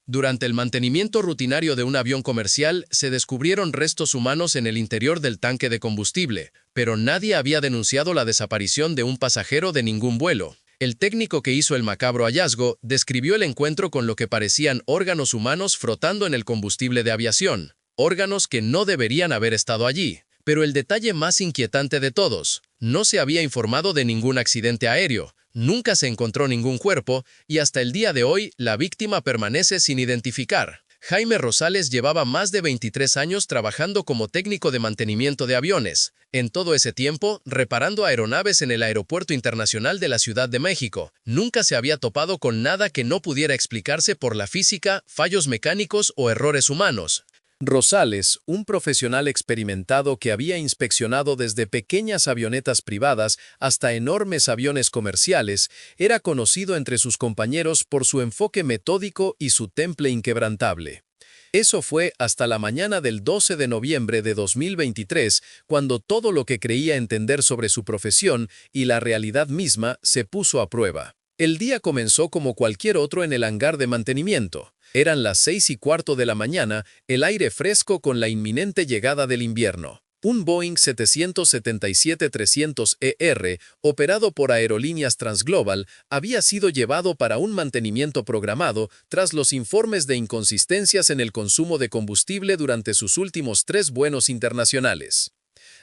Durante el mantenimiento rutinario de un avión comercial, se descubrieron restos humanos en el interior del tanque de combustible, pero nadie había denunciado la desaparición de un pasajero de ningún vuelo. El técnico que hizo el macabro hallazgo describió el encuentro con lo que parecían órganos humanos frotando en el combustible de aviación, órganos que no deberían haber estado allí. Pero el detalle más inquietante de todos, no se había informado de ningún accidente aéreo, nunca se encontró ningún cuerpo y hasta el día de hoy la víctima permanece sin identificar. Jaime Rosales llevaba más de 23 años trabajando como técnico de mantenimiento de aviones, en todo ese tiempo reparando aeronaves en el Aeropuerto Internacional de la Ciudad de México. Nunca se había topado con nada que no pudiera explicarse por la física, fallos mecánicos o errores humanos. Rosales, un profesional experimentado que había inspeccionado desde pequeñas avionetas privadas hasta enormes aviones comerciales, era conocido entre sus compañeros por su enfoque metódico y su temple inquebrantable. Eso fue hasta la mañana del 12 de noviembre de 2023, cuando todo lo que creía entender sobre su profesión y la realidad misma se puso a prueba. El día comenzó como cualquier otro en el hangar de mantenimiento. Eran las 6:15 de la mañana, el aire fresco con la inminente llegada del invierno. Un Boeing 777-300ER, operado por Aerolíneas Transglobal, había sido llevado para un mantenimiento programado tras los informes de inconsistencias en el consumo de combustible durante sus últimos 3 vuelos internacionales.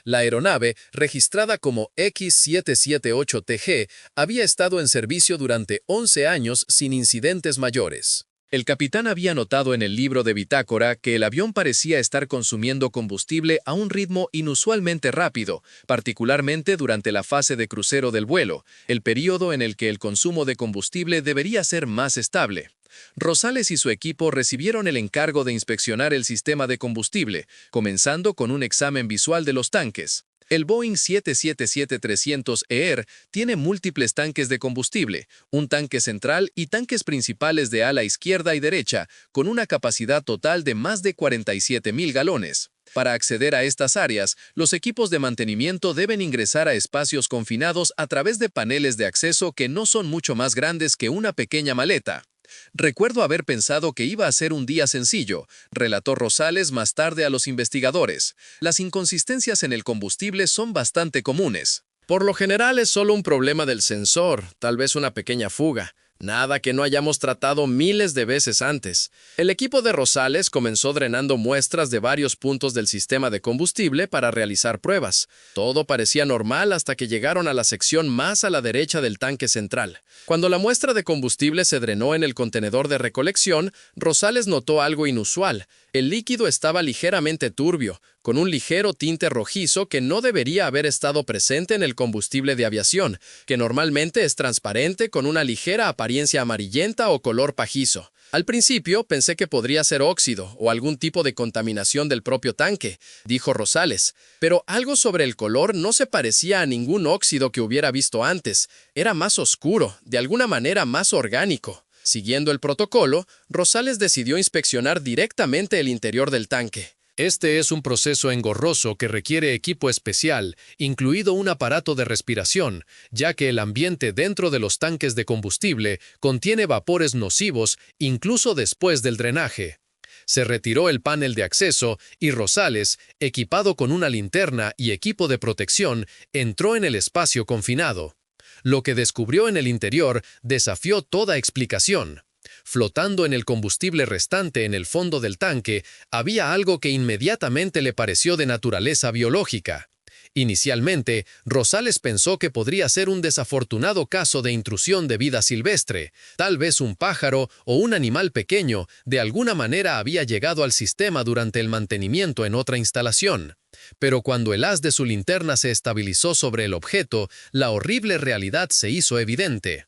La aeronave, registrada como X778TG, había estado en servicio durante 11 años sin incidentes mayores. El capitán había notado en el libro de bitácora que el avión parecía estar consumiendo combustible a un ritmo inusualmente rápido, particularmente durante la fase de crucero del vuelo, el período en el que el consumo de combustible debería ser más estable. Rosales y su equipo recibieron el encargo de inspeccionar el sistema de combustible, comenzando con un examen visual de los tanques. El Boeing 777-300ER tiene múltiples tanques de combustible, un tanque central y tanques principales de ala izquierda y derecha, con una capacidad total de más de 47,000 galones. Para acceder a estas áreas, los equipos de mantenimiento deben ingresar a espacios confinados a través de paneles de acceso que no son mucho más grandes que una pequeña maleta. Recuerdo haber pensado que iba a ser un día sencillo, relató Rosales más tarde a los investigadores. Las inconsistencias en el combustible son bastante comunes. Por lo general es solo un problema del sensor, tal vez una pequeña fuga. Nada que no hayamos tratado miles de veces antes. El equipo de Rosales comenzó drenando muestras de varios puntos del sistema de combustible para realizar pruebas. Todo parecía normal hasta que llegaron a la sección más a la derecha del tanque central. Cuando la muestra de combustible se drenó en el contenedor de recolección, Rosales notó algo inusual. El líquido estaba ligeramente turbio, con un ligero tinte rojizo que no debería haber estado presente en el combustible de aviación, que normalmente es transparente con una ligera apariencia amarillenta o color pajizo. Al principio pensé que podría ser óxido o algún tipo de contaminación del propio tanque, dijo Rosales, pero algo sobre el color no se parecía a ningún óxido que hubiera visto antes. Era más oscuro, de alguna manera más orgánico. Siguiendo el protocolo, Rosales decidió inspeccionar directamente el interior del tanque. Este es un proceso engorroso que requiere equipo especial, incluido un aparato de respiración, ya que el ambiente dentro de los tanques de combustible contiene vapores nocivos incluso después del drenaje. Se retiró el panel de acceso y Rosales, equipado con una linterna y equipo de protección, entró en el espacio confinado. Lo que descubrió en el interior desafió toda explicación. Flotando en el combustible restante en el fondo del tanque, había algo que inmediatamente le pareció de naturaleza biológica. Inicialmente, Rosales pensó que podría ser un desafortunado caso de intrusión de vida silvestre. Tal vez un pájaro o un animal pequeño de alguna manera había llegado al sistema durante el mantenimiento en otra instalación. Pero cuando el haz de su linterna se estabilizó sobre el objeto, la horrible realidad se hizo evidente.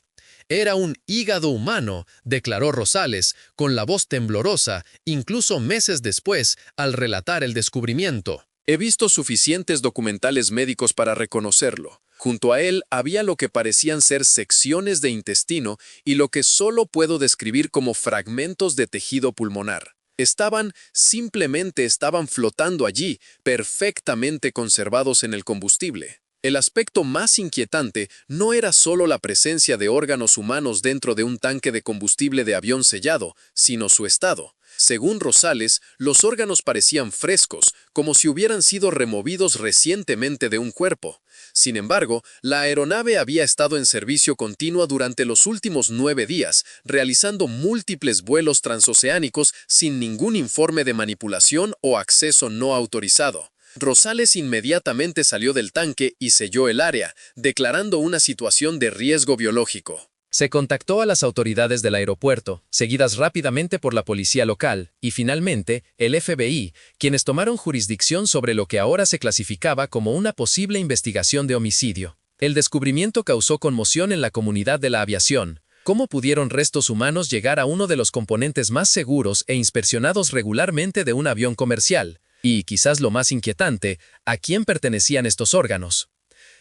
Era un hígado humano, declaró Rosales, con la voz temblorosa, incluso meses después, al relatar el descubrimiento. He visto suficientes documentales médicos para reconocerlo. Junto a él había lo que parecían ser secciones de intestino y lo que solo puedo describir como fragmentos de tejido pulmonar. Simplemente estaban flotando allí, perfectamente conservados en el combustible. El aspecto más inquietante no era solo la presencia de órganos humanos dentro de un tanque de combustible de avión sellado, sino su estado. Según Rosales, los órganos parecían frescos, como si hubieran sido removidos recientemente de un cuerpo. Sin embargo, la aeronave había estado en servicio continuo durante los últimos 9 días, realizando múltiples vuelos transoceánicos sin ningún informe de manipulación o acceso no autorizado. Rosales inmediatamente salió del tanque y selló el área, declarando una situación de riesgo biológico. Se contactó a las autoridades del aeropuerto, seguidas rápidamente por la policía local, y finalmente, el FBI, quienes tomaron jurisdicción sobre lo que ahora se clasificaba como una posible investigación de homicidio. El descubrimiento causó conmoción en la comunidad de la aviación. ¿Cómo pudieron restos humanos llegar a uno de los componentes más seguros e inspeccionados regularmente de un avión comercial? Y, quizás lo más inquietante, ¿a quién pertenecían estos órganos?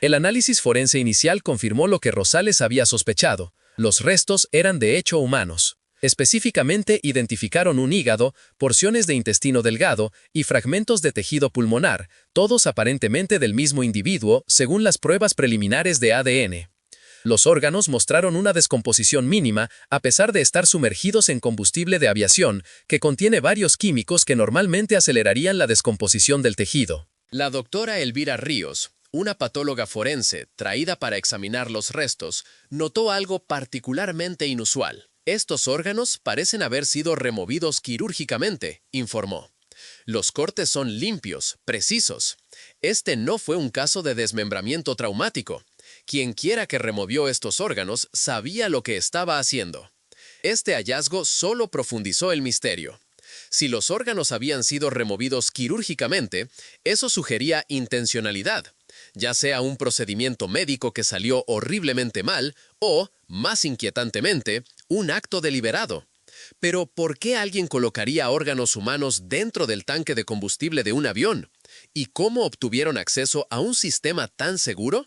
El análisis forense inicial confirmó lo que Rosales había sospechado. Los restos eran de hecho humanos. Específicamente identificaron un hígado, porciones de intestino delgado y fragmentos de tejido pulmonar, todos aparentemente del mismo individuo, según las pruebas preliminares de ADN. Los órganos mostraron una descomposición mínima a pesar de estar sumergidos en combustible de aviación que contiene varios químicos que normalmente acelerarían la descomposición del tejido. La doctora Elvira Ríos, una patóloga forense traída para examinar los restos, notó algo particularmente inusual. Estos órganos parecen haber sido removidos quirúrgicamente, informó. Los cortes son limpios, precisos. Este no fue un caso de desmembramiento traumático. Quienquiera que removió estos órganos sabía lo que estaba haciendo. Este hallazgo solo profundizó el misterio. Si los órganos habían sido removidos quirúrgicamente, eso sugería intencionalidad, ya sea un procedimiento médico que salió horriblemente mal o, más inquietantemente, un acto deliberado. Pero, ¿por qué alguien colocaría órganos humanos dentro del tanque de combustible de un avión? ¿Y cómo obtuvieron acceso a un sistema tan seguro?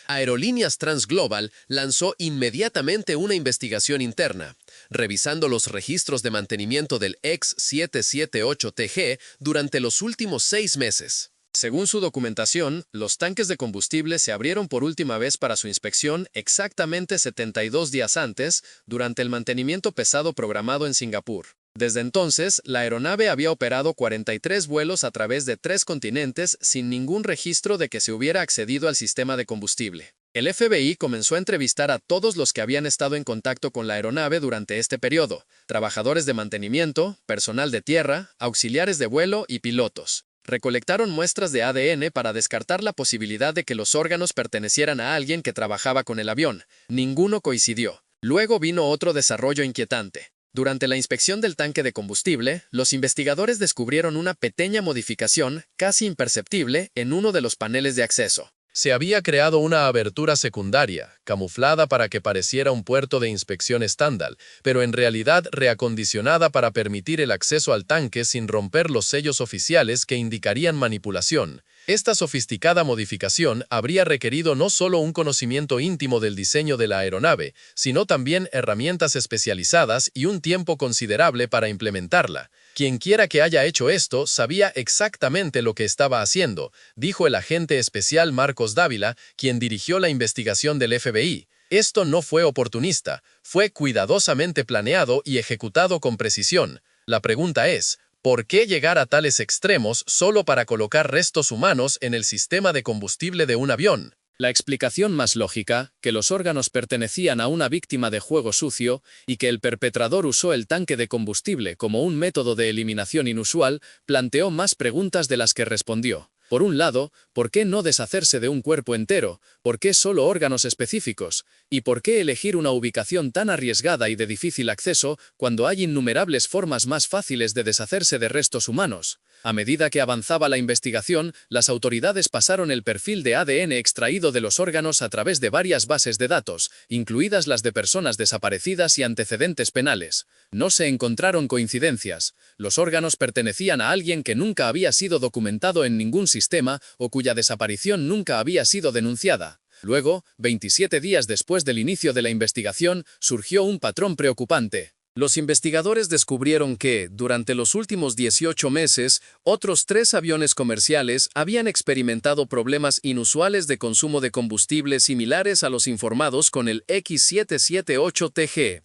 Aerolíneas Transglobal lanzó inmediatamente una investigación interna, revisando los registros de mantenimiento del X-778TG durante los últimos 6 meses. Según su documentación, los tanques de combustible se abrieron por última vez para su inspección exactamente 72 días antes, durante el mantenimiento pesado programado en Singapur. Desde entonces, la aeronave había operado 43 vuelos a través de 3 continentes sin ningún registro de que se hubiera accedido al sistema de combustible. El FBI comenzó a entrevistar a todos los que habían estado en contacto con la aeronave durante este periodo: trabajadores de mantenimiento, personal de tierra, auxiliares de vuelo y pilotos. Recolectaron muestras de ADN para descartar la posibilidad de que los órganos pertenecieran a alguien que trabajaba con el avión. Ninguno coincidió. Luego vino otro desarrollo inquietante. Durante la inspección del tanque de combustible, los investigadores descubrieron una pequeña modificación, casi imperceptible, en uno de los paneles de acceso. Se había creado una abertura secundaria, camuflada para que pareciera un puerto de inspección estándar, pero en realidad reacondicionada para permitir el acceso al tanque sin romper los sellos oficiales que indicarían manipulación. Esta sofisticada modificación habría requerido no solo un conocimiento íntimo del diseño de la aeronave, sino también herramientas especializadas y un tiempo considerable para implementarla. Quienquiera que haya hecho esto sabía exactamente lo que estaba haciendo, dijo el agente especial Marcos Dávila, quien dirigió la investigación del FBI. Esto no fue oportunista, fue cuidadosamente planeado y ejecutado con precisión. La pregunta es, ¿por qué llegar a tales extremos solo para colocar restos humanos en el sistema de combustible de un avión? La explicación más lógica, que los órganos pertenecían a una víctima de juego sucio y que el perpetrador usó el tanque de combustible como un método de eliminación inusual, planteó más preguntas de las que respondió. Por un lado, ¿por qué no deshacerse de un cuerpo entero? ¿Por qué solo órganos específicos? ¿Y por qué elegir una ubicación tan arriesgada y de difícil acceso cuando hay innumerables formas más fáciles de deshacerse de restos humanos? A medida que avanzaba la investigación, las autoridades pasaron el perfil de ADN extraído de los órganos a través de varias bases de datos, incluidas las de personas desaparecidas y antecedentes penales. No se encontraron coincidencias. Los órganos pertenecían a alguien que nunca había sido documentado en ningún sistema o cuya desaparición nunca había sido denunciada. Luego, 27 días después del inicio de la investigación, surgió un patrón preocupante. Los investigadores descubrieron que, durante los últimos 18 meses, otros 3 aviones comerciales habían experimentado problemas inusuales de consumo de combustible similares a los informados con el X778TG.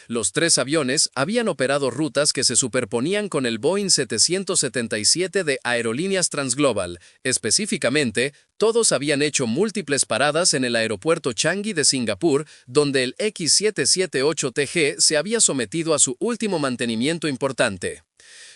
Los 3 aviones habían operado rutas que se superponían con el Boeing 777 de Aerolíneas Transglobal. Específicamente, todos habían hecho múltiples paradas en el aeropuerto Changi de Singapur, donde el X778TG se había sometido a su último mantenimiento importante.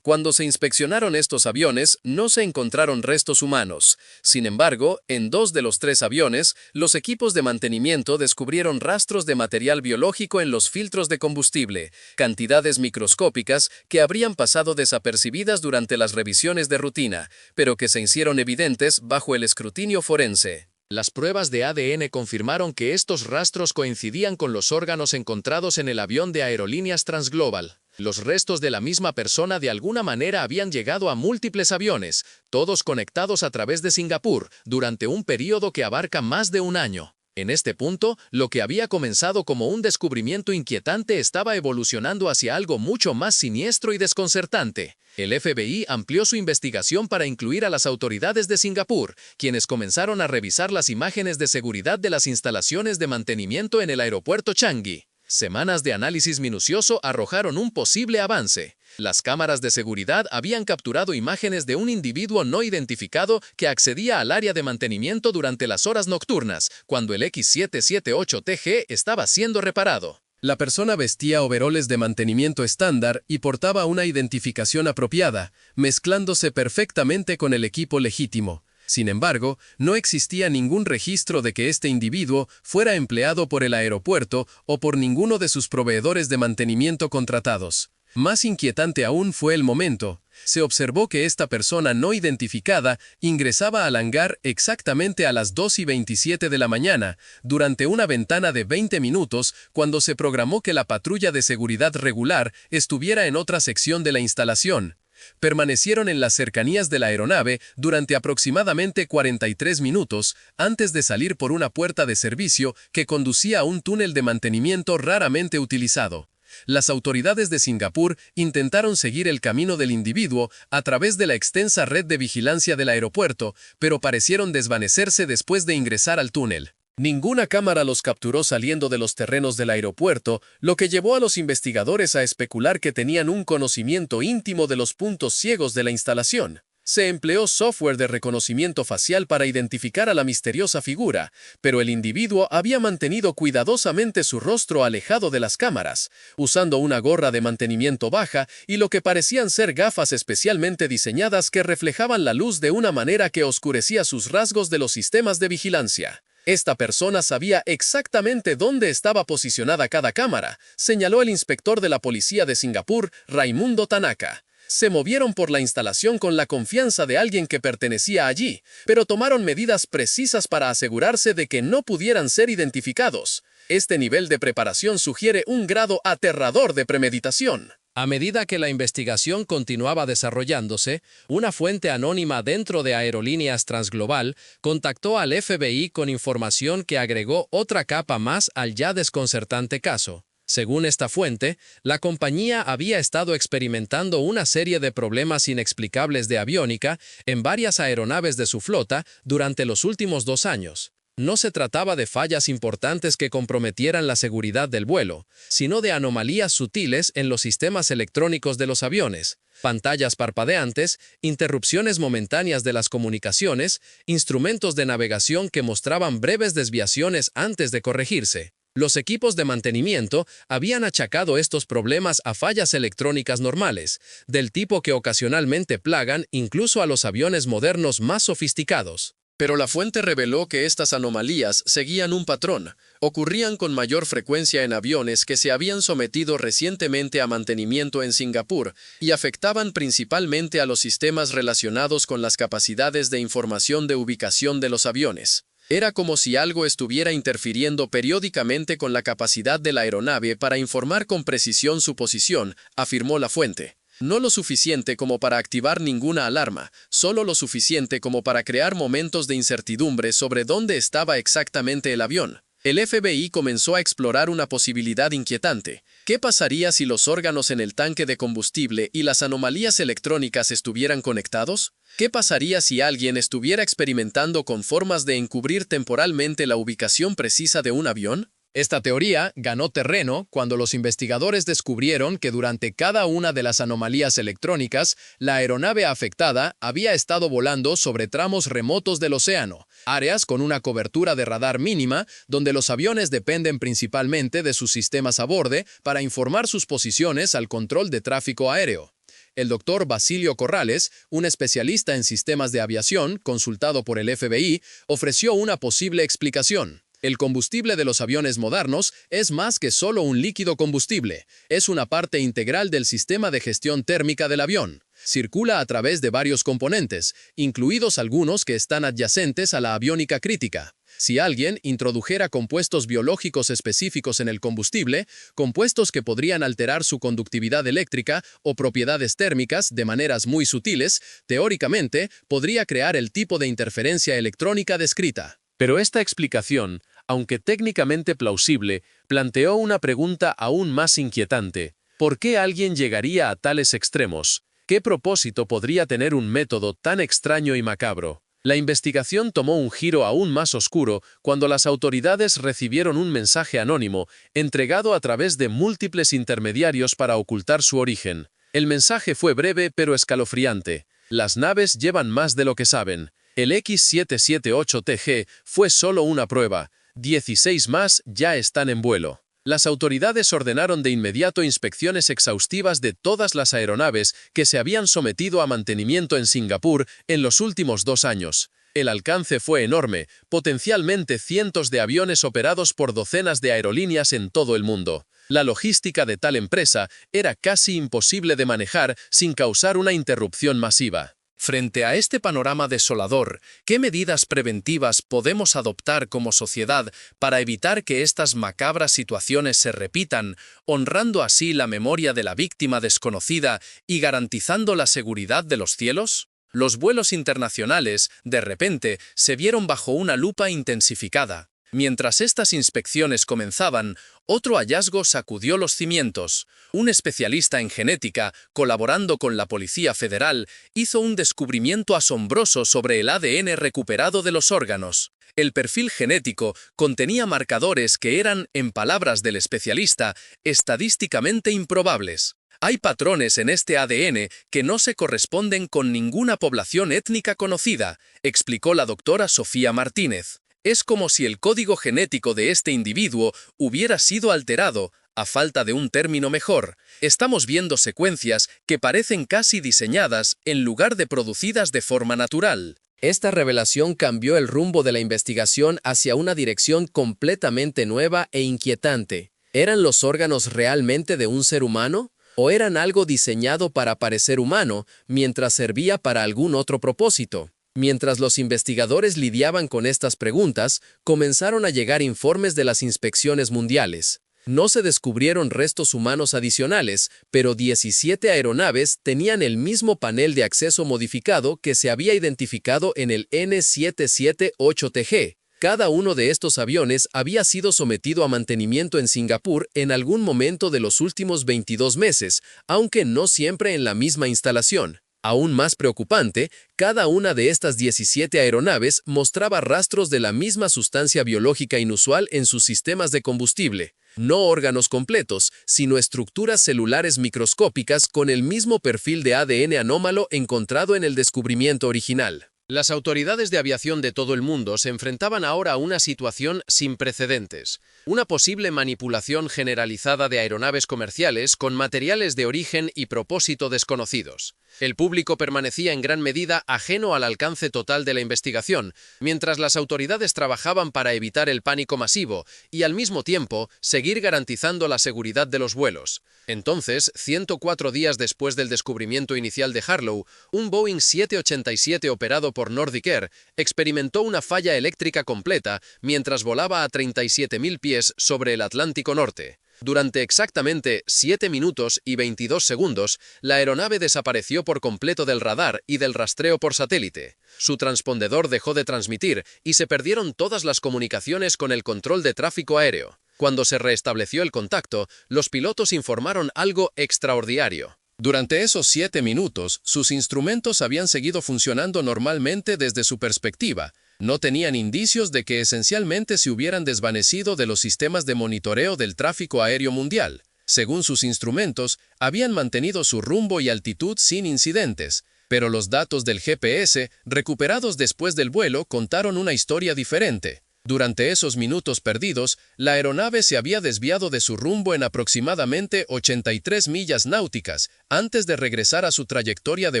Cuando se inspeccionaron estos aviones, no se encontraron restos humanos. Sin embargo, en 2 de los 3 aviones, los equipos de mantenimiento descubrieron rastros de material biológico en los filtros de combustible, cantidades microscópicas que habrían pasado desapercibidas durante las revisiones de rutina, pero que se hicieron evidentes bajo el escrutinio forense. Las pruebas de ADN confirmaron que estos rastros coincidían con los órganos encontrados en el avión de Aerolíneas Transglobal. Los restos de la misma persona de alguna manera habían llegado a múltiples aviones, todos conectados a través de Singapur, durante un período que abarca más de un año. En este punto, lo que había comenzado como un descubrimiento inquietante estaba evolucionando hacia algo mucho más siniestro y desconcertante. El FBI amplió su investigación para incluir a las autoridades de Singapur, quienes comenzaron a revisar las imágenes de seguridad de las instalaciones de mantenimiento en el aeropuerto Changi. Semanas de análisis minucioso arrojaron un posible avance. Las cámaras de seguridad habían capturado imágenes de un individuo no identificado que accedía al área de mantenimiento durante las horas nocturnas, cuando el X778TG estaba siendo reparado. La persona vestía overoles de mantenimiento estándar y portaba una identificación apropiada, mezclándose perfectamente con el equipo legítimo. Sin embargo, no existía ningún registro de que este individuo fuera empleado por el aeropuerto o por ninguno de sus proveedores de mantenimiento contratados. Más inquietante aún fue el momento. Se observó que esta persona no identificada ingresaba al hangar exactamente a las 2:27 de la mañana, durante una ventana de 20 minutos, cuando se programó que la patrulla de seguridad regular estuviera en otra sección de la instalación. Permanecieron en las cercanías de la aeronave durante aproximadamente 43 minutos antes de salir por una puerta de servicio que conducía a un túnel de mantenimiento raramente utilizado. Las autoridades de Singapur intentaron seguir el camino del individuo a través de la extensa red de vigilancia del aeropuerto, pero parecieron desvanecerse después de ingresar al túnel. Ninguna cámara los capturó saliendo de los terrenos del aeropuerto, lo que llevó a los investigadores a especular que tenían un conocimiento íntimo de los puntos ciegos de la instalación. Se empleó software de reconocimiento facial para identificar a la misteriosa figura, pero el individuo había mantenido cuidadosamente su rostro alejado de las cámaras, usando una gorra de mantenimiento baja y lo que parecían ser gafas especialmente diseñadas que reflejaban la luz de una manera que oscurecía sus rasgos de los sistemas de vigilancia. Esta persona sabía exactamente dónde estaba posicionada cada cámara, señaló el inspector de la policía de Singapur, Raimundo Tanaka. Se movieron por la instalación con la confianza de alguien que pertenecía allí, pero tomaron medidas precisas para asegurarse de que no pudieran ser identificados. Este nivel de preparación sugiere un grado aterrador de premeditación. A medida que la investigación continuaba desarrollándose, una fuente anónima dentro de Aerolíneas Transglobal contactó al FBI con información que agregó otra capa más al ya desconcertante caso. Según esta fuente, la compañía había estado experimentando una serie de problemas inexplicables de aviónica en varias aeronaves de su flota durante los últimos 2 años. No se trataba de fallas importantes que comprometieran la seguridad del vuelo, sino de anomalías sutiles en los sistemas electrónicos de los aviones, pantallas parpadeantes, interrupciones momentáneas de las comunicaciones, instrumentos de navegación que mostraban breves desviaciones antes de corregirse. Los equipos de mantenimiento habían achacado estos problemas a fallas electrónicas normales, del tipo que ocasionalmente plagan incluso a los aviones modernos más sofisticados. Pero la fuente reveló que estas anomalías seguían un patrón. Ocurrían con mayor frecuencia en aviones que se habían sometido recientemente a mantenimiento en Singapur y afectaban principalmente a los sistemas relacionados con las capacidades de información de ubicación de los aviones. Era como si algo estuviera interfiriendo periódicamente con la capacidad de la aeronave para informar con precisión su posición, afirmó la fuente. No lo suficiente como para activar ninguna alarma, solo lo suficiente como para crear momentos de incertidumbre sobre dónde estaba exactamente el avión. El FBI comenzó a explorar una posibilidad inquietante. ¿Qué pasaría si los órganos en el tanque de combustible y las anomalías electrónicas estuvieran conectados? ¿Qué pasaría si alguien estuviera experimentando con formas de encubrir temporalmente la ubicación precisa de un avión? Esta teoría ganó terreno cuando los investigadores descubrieron que durante cada una de las anomalías electrónicas, la aeronave afectada había estado volando sobre tramos remotos del océano, áreas con una cobertura de radar mínima, donde los aviones dependen principalmente de sus sistemas a borde para informar sus posiciones al control de tráfico aéreo. El doctor Basilio Corrales, un especialista en sistemas de aviación, consultado por el FBI, ofreció una posible explicación. El combustible de los aviones modernos es más que solo un líquido combustible, es una parte integral del sistema de gestión térmica del avión. Circula a través de varios componentes, incluidos algunos que están adyacentes a la aviónica crítica. Si alguien introdujera compuestos biológicos específicos en el combustible, compuestos que podrían alterar su conductividad eléctrica o propiedades térmicas de maneras muy sutiles, teóricamente podría crear el tipo de interferencia electrónica descrita. Pero esta explicación, aunque técnicamente plausible, planteó una pregunta aún más inquietante. ¿Por qué alguien llegaría a tales extremos? ¿Qué propósito podría tener un método tan extraño y macabro? La investigación tomó un giro aún más oscuro cuando las autoridades recibieron un mensaje anónimo, entregado a través de múltiples intermediarios para ocultar su origen. El mensaje fue breve pero escalofriante. Las naves llevan más de lo que saben. El X-778TG fue solo una prueba. 16 más ya están en vuelo. Las autoridades ordenaron de inmediato inspecciones exhaustivas de todas las aeronaves que se habían sometido a mantenimiento en Singapur en los últimos 2 años. El alcance fue enorme, potencialmente cientos de aviones operados por docenas de aerolíneas en todo el mundo. La logística de tal empresa era casi imposible de manejar sin causar una interrupción masiva. Frente a este panorama desolador, ¿qué medidas preventivas podemos adoptar como sociedad para evitar que estas macabras situaciones se repitan, honrando así la memoria de la víctima desconocida y garantizando la seguridad de los cielos? Los vuelos internacionales, de repente, se vieron bajo una lupa intensificada. Mientras estas inspecciones comenzaban, otro hallazgo sacudió los cimientos. Un especialista en genética, colaborando con la Policía Federal, hizo un descubrimiento asombroso sobre el ADN recuperado de los órganos. El perfil genético contenía marcadores que eran, en palabras del especialista, estadísticamente improbables. Hay patrones en este ADN que no se corresponden con ninguna población étnica conocida, explicó la doctora Sofía Martínez. Es como si el código genético de este individuo hubiera sido alterado, a falta de un término mejor. Estamos viendo secuencias que parecen casi diseñadas en lugar de producidas de forma natural. Esta revelación cambió el rumbo de la investigación hacia una dirección completamente nueva e inquietante. ¿Eran los órganos realmente de un ser humano? ¿O eran algo diseñado para parecer humano, mientras servía para algún otro propósito? Mientras los investigadores lidiaban con estas preguntas, comenzaron a llegar informes de las inspecciones mundiales. No se descubrieron restos humanos adicionales, pero 17 aeronaves tenían el mismo panel de acceso modificado que se había identificado en el N778TG. Cada uno de estos aviones había sido sometido a mantenimiento en Singapur en algún momento de los últimos 22 meses, aunque no siempre en la misma instalación. Aún más preocupante, cada una de estas 17 aeronaves mostraba rastros de la misma sustancia biológica inusual en sus sistemas de combustible. No órganos completos, sino estructuras celulares microscópicas con el mismo perfil de ADN anómalo encontrado en el descubrimiento original. Las autoridades de aviación de todo el mundo se enfrentaban ahora a una situación sin precedentes. Una posible manipulación generalizada de aeronaves comerciales con materiales de origen y propósito desconocidos. El público permanecía en gran medida ajeno al alcance total de la investigación, mientras las autoridades trabajaban para evitar el pánico masivo y, al mismo tiempo, seguir garantizando la seguridad de los vuelos. Entonces, 104 días después del descubrimiento inicial de Harlow, un Boeing 787 operado por Nordic Air experimentó una falla eléctrica completa mientras volaba a 37.000 pies sobre el Atlántico Norte. Durante exactamente 7 minutos y 22 segundos, la aeronave desapareció por completo del radar y del rastreo por satélite. Su transpondedor dejó de transmitir y se perdieron todas las comunicaciones con el control de tráfico aéreo. Cuando se restableció el contacto, los pilotos informaron algo extraordinario. Durante esos 7 minutos, sus instrumentos habían seguido funcionando normalmente desde su perspectiva. No tenían indicios de que esencialmente se hubieran desvanecido de los sistemas de monitoreo del tráfico aéreo mundial. Según sus instrumentos, habían mantenido su rumbo y altitud sin incidentes, pero los datos del GPS, recuperados después del vuelo, contaron una historia diferente. Durante esos minutos perdidos, la aeronave se había desviado de su rumbo en aproximadamente 83 millas náuticas, antes de regresar a su trayectoria de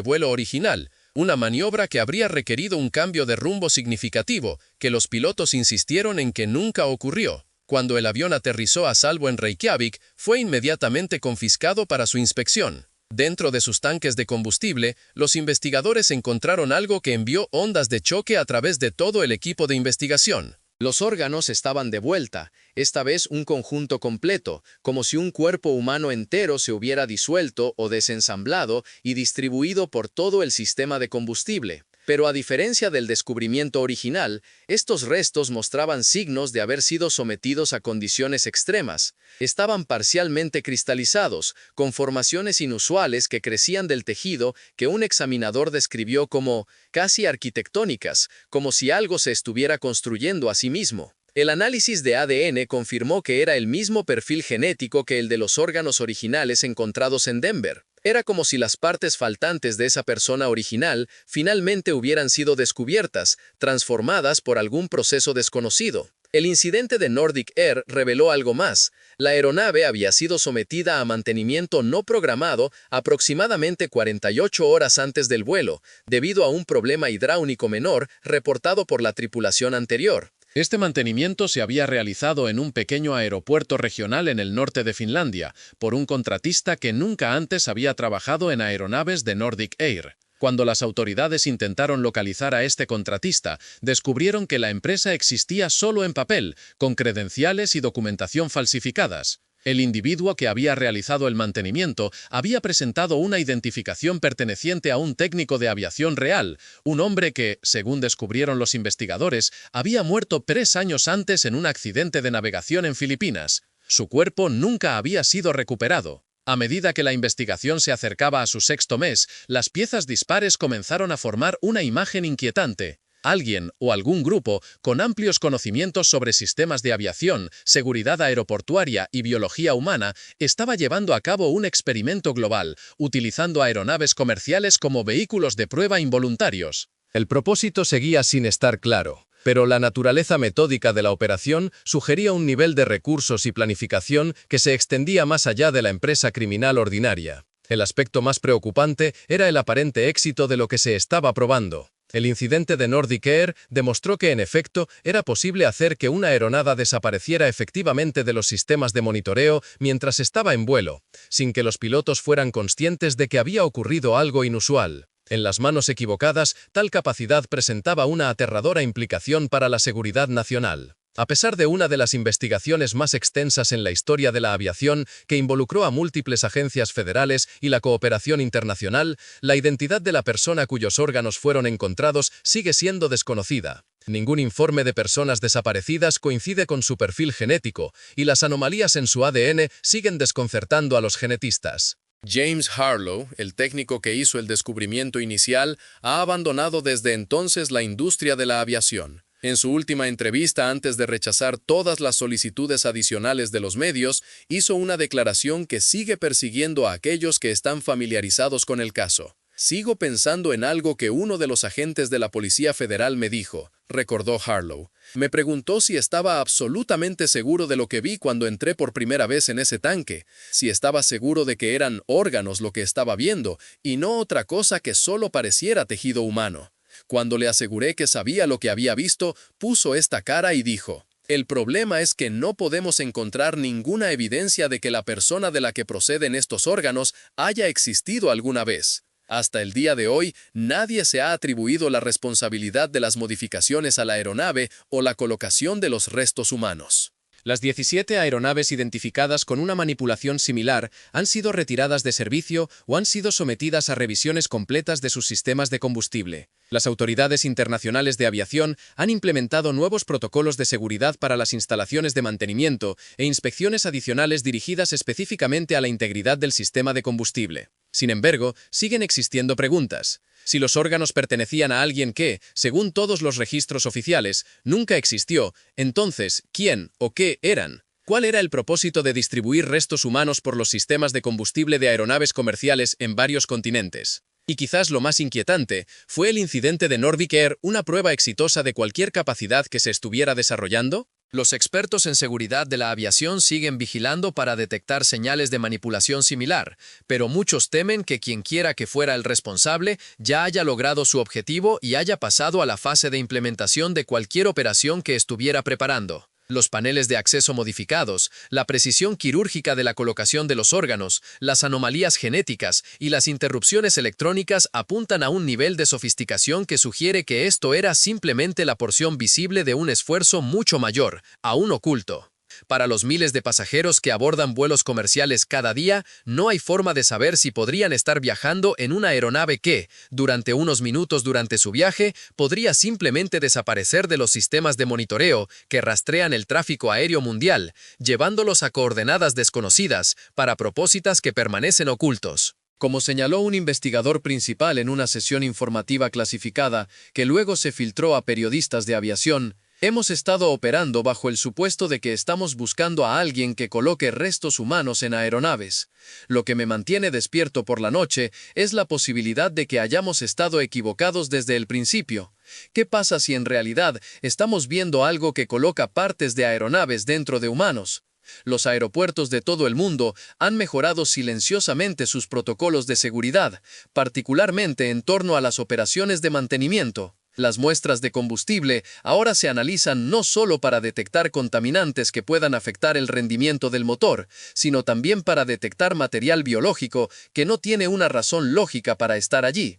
vuelo original, una maniobra que habría requerido un cambio de rumbo significativo, que los pilotos insistieron en que nunca ocurrió. Cuando el avión aterrizó a salvo en Reykjavik, fue inmediatamente confiscado para su inspección. Dentro de sus tanques de combustible, los investigadores encontraron algo que envió ondas de choque a través de todo el equipo de investigación. Los órganos estaban de vuelta, esta vez un conjunto completo, como si un cuerpo humano entero se hubiera disuelto o desensamblado y distribuido por todo el sistema de combustible. Pero a diferencia del descubrimiento original, estos restos mostraban signos de haber sido sometidos a condiciones extremas. Estaban parcialmente cristalizados, con formaciones inusuales que crecían del tejido que un examinador describió como casi arquitectónicas, como si algo se estuviera construyendo a sí mismo. El análisis de ADN confirmó que era el mismo perfil genético que el de los órganos originales encontrados en Denver. Era como si las partes faltantes de esa persona original finalmente hubieran sido descubiertas, transformadas por algún proceso desconocido. El incidente de Nordic Air reveló algo más. La aeronave había sido sometida a mantenimiento no programado aproximadamente 48 horas antes del vuelo, debido a un problema hidráulico menor reportado por la tripulación anterior. Este mantenimiento se había realizado en un pequeño aeropuerto regional en el norte de Finlandia, por un contratista que nunca antes había trabajado en aeronaves de Nordic Air. Cuando las autoridades intentaron localizar a este contratista, descubrieron que la empresa existía solo en papel, con credenciales y documentación falsificadas. El individuo que había realizado el mantenimiento había presentado una identificación perteneciente a un técnico de aviación real, un hombre que, según descubrieron los investigadores, había muerto 3 años antes en un accidente de navegación en Filipinas. Su cuerpo nunca había sido recuperado. A medida que la investigación se acercaba a su 6º mes, las piezas dispares comenzaron a formar una imagen inquietante. Alguien o algún grupo con amplios conocimientos sobre sistemas de aviación, seguridad aeroportuaria y biología humana estaba llevando a cabo un experimento global, utilizando aeronaves comerciales como vehículos de prueba involuntarios. El propósito seguía sin estar claro, pero la naturaleza metódica de la operación sugería un nivel de recursos y planificación que se extendía más allá de la empresa criminal ordinaria. El aspecto más preocupante era el aparente éxito de lo que se estaba probando. El incidente de Nordic Air demostró que, en efecto, era posible hacer que una aeronave desapareciera efectivamente de los sistemas de monitoreo mientras estaba en vuelo, sin que los pilotos fueran conscientes de que había ocurrido algo inusual. En las manos equivocadas, tal capacidad presentaba una aterradora implicación para la seguridad nacional. A pesar de una de las investigaciones más extensas en la historia de la aviación, que involucró a múltiples agencias federales y la cooperación internacional, la identidad de la persona cuyos órganos fueron encontrados sigue siendo desconocida. Ningún informe de personas desaparecidas coincide con su perfil genético, y las anomalías en su ADN siguen desconcertando a los genetistas. James Harlow, el técnico que hizo el descubrimiento inicial, ha abandonado desde entonces la industria de la aviación. En su última entrevista, antes de rechazar todas las solicitudes adicionales de los medios, hizo una declaración que sigue persiguiendo a aquellos que están familiarizados con el caso. «Sigo pensando en algo que uno de los agentes de la Policía Federal me dijo», recordó Harlow. «Me preguntó si estaba absolutamente seguro de lo que vi cuando entré por primera vez en ese tanque, si estaba seguro de que eran órganos lo que estaba viendo, y no otra cosa que solo pareciera tejido humano. Cuando le aseguré que sabía lo que había visto, puso esta cara y dijo, «El problema es que no podemos encontrar ninguna evidencia de que la persona de la que proceden estos órganos haya existido alguna vez». Hasta el día de hoy, nadie se ha atribuido la responsabilidad de las modificaciones a la aeronave o la colocación de los restos humanos. Las 17 aeronaves identificadas con una manipulación similar han sido retiradas de servicio o han sido sometidas a revisiones completas de sus sistemas de combustible. Las autoridades internacionales de aviación han implementado nuevos protocolos de seguridad para las instalaciones de mantenimiento e inspecciones adicionales dirigidas específicamente a la integridad del sistema de combustible. Sin embargo, siguen existiendo preguntas. Si los órganos pertenecían a alguien que, según todos los registros oficiales, nunca existió, entonces, ¿quién o qué eran? ¿Cuál era el propósito de distribuir restos humanos por los sistemas de combustible de aeronaves comerciales en varios continentes? Y quizás lo más inquietante fue el incidente de Nordic Air, una prueba exitosa de cualquier capacidad que se estuviera desarrollando. Los expertos en seguridad de la aviación siguen vigilando para detectar señales de manipulación similar, pero muchos temen que quien quiera que fuera el responsable ya haya logrado su objetivo y haya pasado a la fase de implementación de cualquier operación que estuviera preparando. Los paneles de acceso modificados, la precisión quirúrgica de la colocación de los órganos, las anomalías genéticas y las interrupciones electrónicas apuntan a un nivel de sofisticación que sugiere que esto era simplemente la porción visible de un esfuerzo mucho mayor, aún oculto. Para los miles de pasajeros que abordan vuelos comerciales cada día, no hay forma de saber si podrían estar viajando en una aeronave que, durante unos minutos durante su viaje, podría simplemente desaparecer de los sistemas de monitoreo que rastrean el tráfico aéreo mundial, llevándolos a coordenadas desconocidas para propósitos que permanecen ocultos. Como señaló un investigador principal en una sesión informativa clasificada que luego se filtró a periodistas de aviación, hemos estado operando bajo el supuesto de que estamos buscando a alguien que coloque restos humanos en aeronaves. Lo que me mantiene despierto por la noche es la posibilidad de que hayamos estado equivocados desde el principio. ¿Qué pasa si en realidad estamos viendo algo que coloca partes de aeronaves dentro de humanos? Los aeropuertos de todo el mundo han mejorado silenciosamente sus protocolos de seguridad, particularmente en torno a las operaciones de mantenimiento. Las muestras de combustible ahora se analizan no solo para detectar contaminantes que puedan afectar el rendimiento del motor, sino también para detectar material biológico que no tiene una razón lógica para estar allí.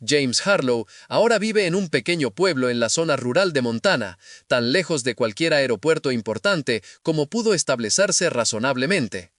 James Harlow ahora vive en un pequeño pueblo en la zona rural de Montana, tan lejos de cualquier aeropuerto importante como pudo establecerse razonablemente.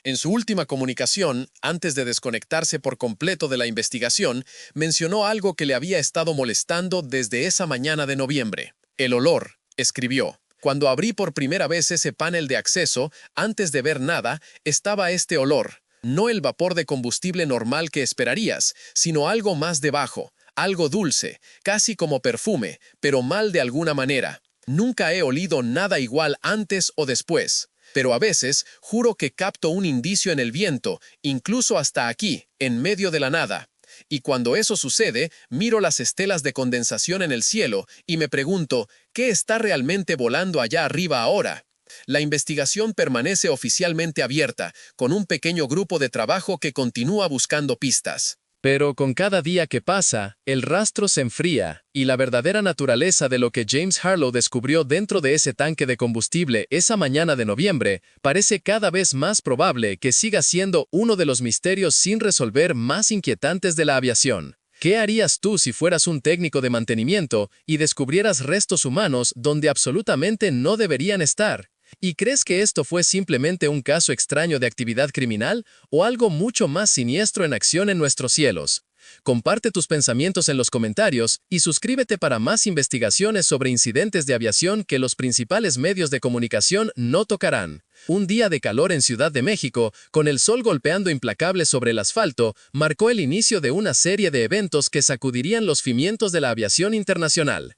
En su última comunicación, antes de desconectarse por completo de la investigación, mencionó algo que le había estado molestando desde esa mañana de noviembre. El olor, escribió. Cuando abrí por primera vez ese panel de acceso, antes de ver nada, estaba este olor. No el vapor de combustible normal que esperarías, sino algo más debajo, algo dulce, casi como perfume, pero mal de alguna manera. Nunca he olido nada igual antes o después. Pero a veces juro que capto un indicio en el viento, incluso hasta aquí, en medio de la nada. Y cuando eso sucede, miro las estelas de condensación en el cielo y me pregunto, ¿qué está realmente volando allá arriba ahora? La investigación permanece oficialmente abierta, con un pequeño grupo de trabajo que continúa buscando pistas. Pero con cada día que pasa, el rastro se enfría, y la verdadera naturaleza de lo que James Harlow descubrió dentro de ese tanque de combustible esa mañana de noviembre parece cada vez más probable que siga siendo uno de los misterios sin resolver más inquietantes de la aviación. ¿Qué harías tú si fueras un técnico de mantenimiento y descubrieras restos humanos donde absolutamente no deberían estar? ¿Y crees que esto fue simplemente un caso extraño de actividad criminal o algo mucho más siniestro en acción en nuestros cielos? Comparte tus pensamientos en los comentarios y suscríbete para más investigaciones sobre incidentes de aviación que los principales medios de comunicación no tocarán. Un día de calor en Ciudad de México, con el sol golpeando implacable sobre el asfalto, marcó el inicio de una serie de eventos que sacudirían los cimientos de la aviación internacional.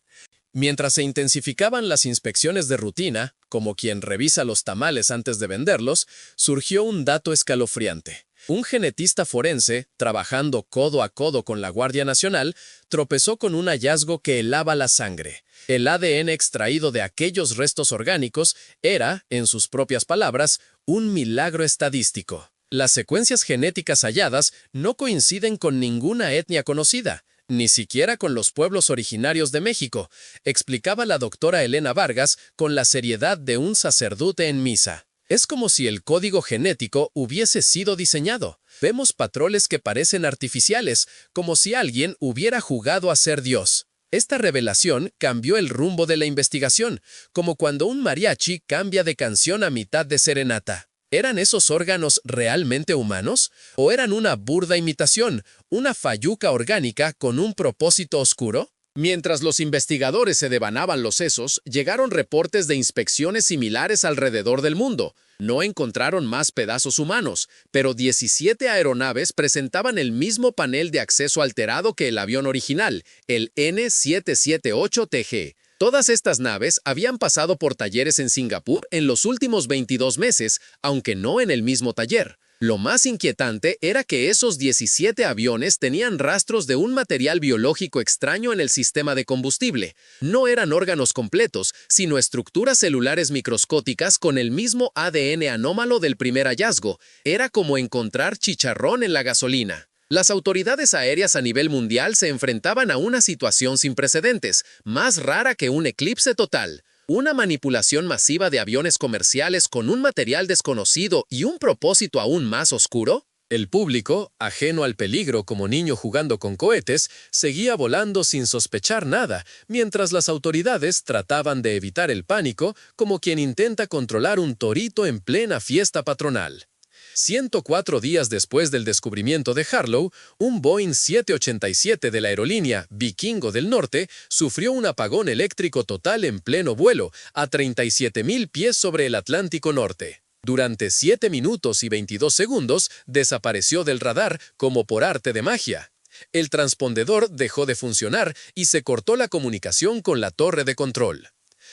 Mientras se intensificaban las inspecciones de rutina, como quien revisa los tamales antes de venderlos, surgió un dato escalofriante. Un genetista forense, trabajando codo a codo con la Guardia Nacional, tropezó con un hallazgo que helaba la sangre. El ADN extraído de aquellos restos orgánicos era, en sus propias palabras, un milagro estadístico. Las secuencias genéticas halladas no coinciden con ninguna etnia conocida, ni siquiera con los pueblos originarios de México, explicaba la doctora Elena Vargas con la seriedad de un sacerdote en misa. Es como si el código genético hubiese sido diseñado. Vemos patrones que parecen artificiales, como si alguien hubiera jugado a ser Dios. Esta revelación cambió el rumbo de la investigación, como cuando un mariachi cambia de canción a mitad de serenata. ¿Eran esos órganos realmente humanos? ¿O eran una burda imitación, una falluca orgánica con un propósito oscuro? Mientras los investigadores se devanaban los sesos, llegaron reportes de inspecciones similares alrededor del mundo. No encontraron más pedazos humanos, pero 17 aeronaves presentaban el mismo panel de acceso alterado que el avión original, el N778TG. Todas estas naves habían pasado por talleres en Singapur en los últimos 22 meses, aunque no en el mismo taller. Lo más inquietante era que esos 17 aviones tenían rastros de un material biológico extraño en el sistema de combustible. No eran órganos completos, sino estructuras celulares microscópicas con el mismo ADN anómalo del primer hallazgo. Era como encontrar chicharrón en la gasolina. Las autoridades aéreas a nivel mundial se enfrentaban a una situación sin precedentes, más rara que un eclipse total. Una manipulación masiva de aviones comerciales con un material desconocido y un propósito aún más oscuro. El público, ajeno al peligro como niño jugando con cohetes, seguía volando sin sospechar nada, mientras las autoridades trataban de evitar el pánico como quien intenta controlar un torito en plena fiesta patronal. 104 días después del descubrimiento de Harlow, un Boeing 787 de la aerolínea Vikingo del Norte sufrió un apagón eléctrico total en pleno vuelo, a 37.000 pies sobre el Atlántico Norte. Durante 7 minutos y 22 segundos desapareció del radar como por arte de magia. El transpondedor dejó de funcionar y se cortó la comunicación con la torre de control.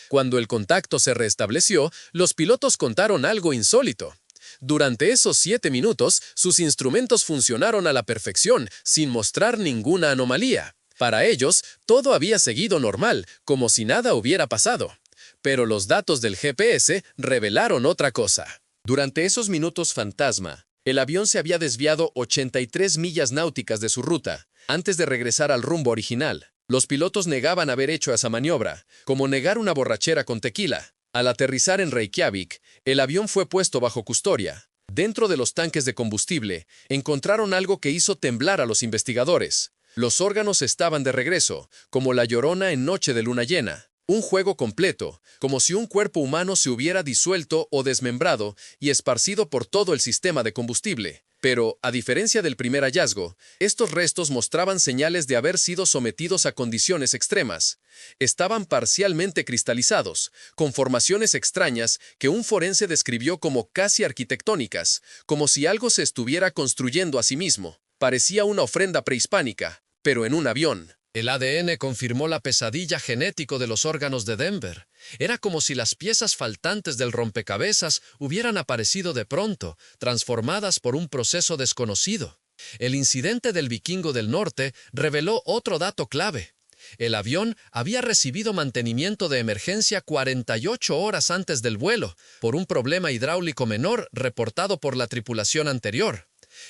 Cuando el contacto se restableció, los pilotos contaron algo insólito. Durante esos 7 minutos, sus instrumentos funcionaron a la perfección, sin mostrar ninguna anomalía. Para ellos, todo había seguido normal, como si nada hubiera pasado. Pero los datos del GPS revelaron otra cosa. Durante esos minutos fantasma, el avión se había desviado 83 millas náuticas de su ruta, antes de regresar al rumbo original. Los pilotos negaban haber hecho esa maniobra, como negar una borrachera con tequila. Al aterrizar en Reykjavik, el avión fue puesto bajo custodia. Dentro de los tanques de combustible, encontraron algo que hizo temblar a los investigadores. Los órganos estaban de regreso, como la Llorona en noche de luna llena. Un juego completo, como si un cuerpo humano se hubiera disuelto o desmembrado y esparcido por todo el sistema de combustible. Pero, a diferencia del primer hallazgo, estos restos mostraban señales de haber sido sometidos a condiciones extremas. Estaban parcialmente cristalizados, con formaciones extrañas que un forense describió como casi arquitectónicas, como si algo se estuviera construyendo a sí mismo. Parecía una ofrenda prehispánica, pero en un avión. El ADN confirmó la pesadilla genético de los órganos de Denver. Era como si las piezas faltantes del rompecabezas hubieran aparecido de pronto, transformadas por un proceso desconocido. El incidente del Vikingo del Norte reveló otro dato clave. El avión había recibido mantenimiento de emergencia 48 horas antes del vuelo, por un problema hidráulico menor reportado por la tripulación anterior.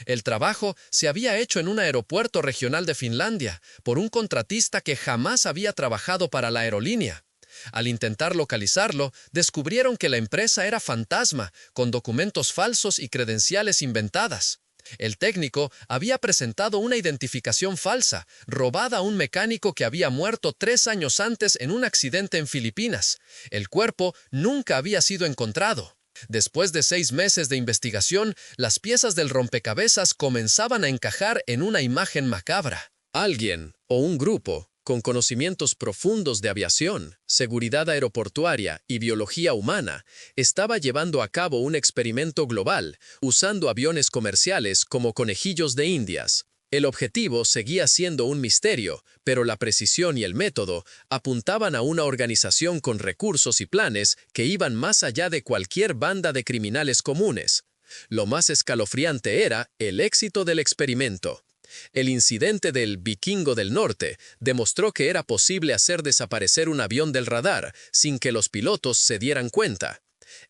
El trabajo se había hecho en un aeropuerto regional de Finlandia, por un contratista que jamás había trabajado para la aerolínea. Al intentar localizarlo, descubrieron que la empresa era fantasma, con documentos falsos y credenciales inventadas. El técnico había presentado una identificación falsa, robada a un mecánico que había muerto 3 años antes en un accidente en Filipinas. El cuerpo nunca había sido encontrado. Después de 6 meses de investigación, las piezas del rompecabezas comenzaban a encajar en una imagen macabra. Alguien, o un grupo, con conocimientos profundos de aviación, seguridad aeroportuaria y biología humana, estaba llevando a cabo un experimento global, usando aviones comerciales como conejillos de Indias. El objetivo seguía siendo un misterio, pero la precisión y el método apuntaban a una organización con recursos y planes que iban más allá de cualquier banda de criminales comunes. Lo más escalofriante era el éxito del experimento. El incidente del Vikingo del Norte demostró que era posible hacer desaparecer un avión del radar sin que los pilotos se dieran cuenta.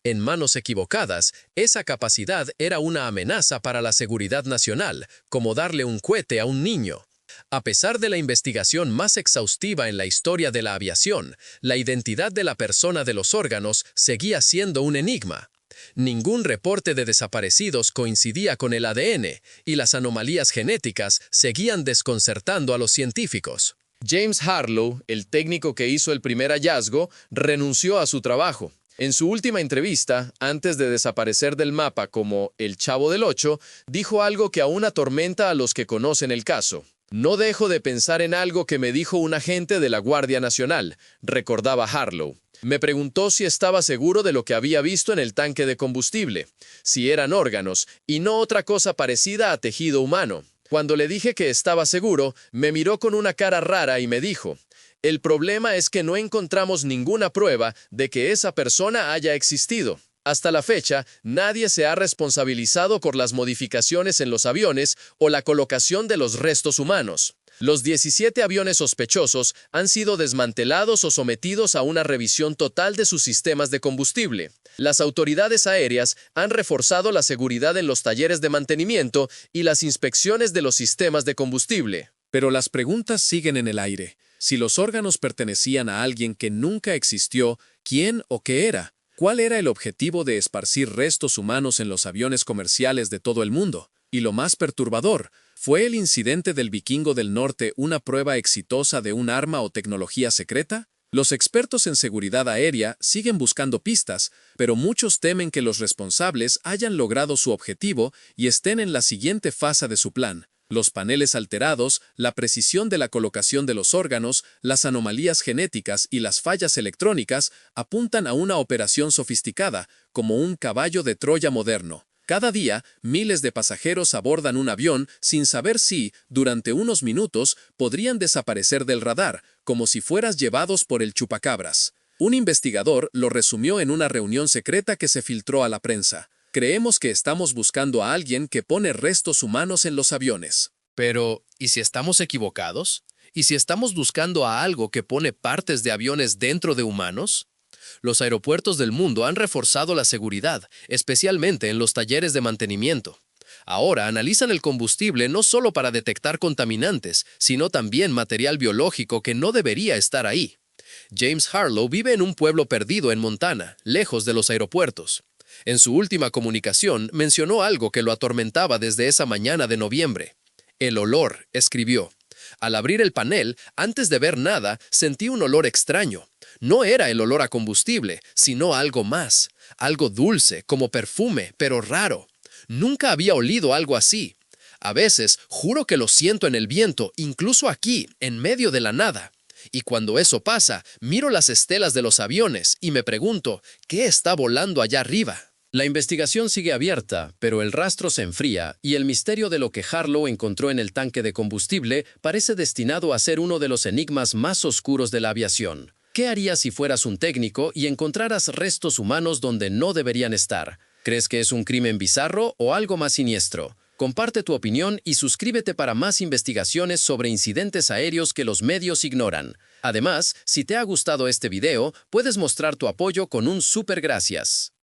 En manos equivocadas, esa capacidad era una amenaza para la seguridad nacional, como darle un cohete a un niño. A pesar de la investigación más exhaustiva en la historia de la aviación, la identidad de la persona de los órganos seguía siendo un enigma. Ningún reporte de desaparecidos coincidía con el ADN, y las anomalías genéticas seguían desconcertando a los científicos. James Harlow, el técnico que hizo el primer hallazgo, renunció a su trabajo. En su última entrevista, antes de desaparecer del mapa como el Chavo del Ocho, dijo algo que aún atormenta a los que conocen el caso. «No dejo de pensar en algo que me dijo un agente de la Guardia Nacional», recordaba Harlow. Me preguntó si estaba seguro de lo que había visto en el tanque de combustible, si eran órganos y no otra cosa parecida a tejido humano. Cuando le dije que estaba seguro, me miró con una cara rara y me dijo: «El problema es que no encontramos ninguna prueba de que esa persona haya existido». Hasta la fecha, nadie se ha responsabilizado por las modificaciones en los aviones o la colocación de los restos humanos. Los 17 aviones sospechosos han sido desmantelados o sometidos a una revisión total de sus sistemas de combustible. Las autoridades aéreas han reforzado la seguridad en los talleres de mantenimiento y las inspecciones de los sistemas de combustible. Pero las preguntas siguen en el aire. Si los órganos pertenecían a alguien que nunca existió, ¿quién o qué era? ¿Cuál era el objetivo de esparcir restos humanos en los aviones comerciales de todo el mundo? Y lo más perturbador, ¿fue el incidente del Vikingo del Norte una prueba exitosa de un arma o tecnología secreta? Los expertos en seguridad aérea siguen buscando pistas, pero muchos temen que los responsables hayan logrado su objetivo y estén en la siguiente fase de su plan. Los paneles alterados, la precisión de la colocación de los órganos, las anomalías genéticas y las fallas electrónicas apuntan a una operación sofisticada, como un caballo de Troya moderno. Cada día, miles de pasajeros abordan un avión sin saber si, durante unos minutos, podrían desaparecer del radar, como si fueras llevados por el chupacabras. Un investigador lo resumió en una reunión secreta que se filtró a la prensa. Creemos que estamos buscando a alguien que pone restos humanos en los aviones. Pero, ¿y si estamos equivocados? ¿Y si estamos buscando a algo que pone partes de aviones dentro de humanos? Los aeropuertos del mundo han reforzado la seguridad, especialmente en los talleres de mantenimiento. Ahora analizan el combustible no solo para detectar contaminantes, sino también material biológico que no debería estar ahí. James Harlow vive en un pueblo perdido en Montana, lejos de los aeropuertos. En su última comunicación mencionó algo que lo atormentaba desde esa mañana de noviembre. «El olor», escribió. «Al abrir el panel, antes de ver nada, sentí un olor extraño. No era el olor a combustible, sino algo más. Algo dulce, como perfume, pero raro. Nunca había olido algo así. A veces, juro que lo siento en el viento, incluso aquí, en medio de la nada. Y cuando eso pasa, miro las estelas de los aviones y me pregunto, ¿qué está volando allá arriba?». La investigación sigue abierta, pero el rastro se enfría y el misterio de lo que Harlow encontró en el tanque de combustible parece destinado a ser uno de los enigmas más oscuros de la aviación. ¿Qué harías si fueras un técnico y encontraras restos humanos donde no deberían estar? ¿Crees que es un crimen bizarro o algo más siniestro? Comparte tu opinión y suscríbete para más investigaciones sobre incidentes aéreos que los medios ignoran. Además, si te ha gustado este video, puedes mostrar tu apoyo con un súper gracias.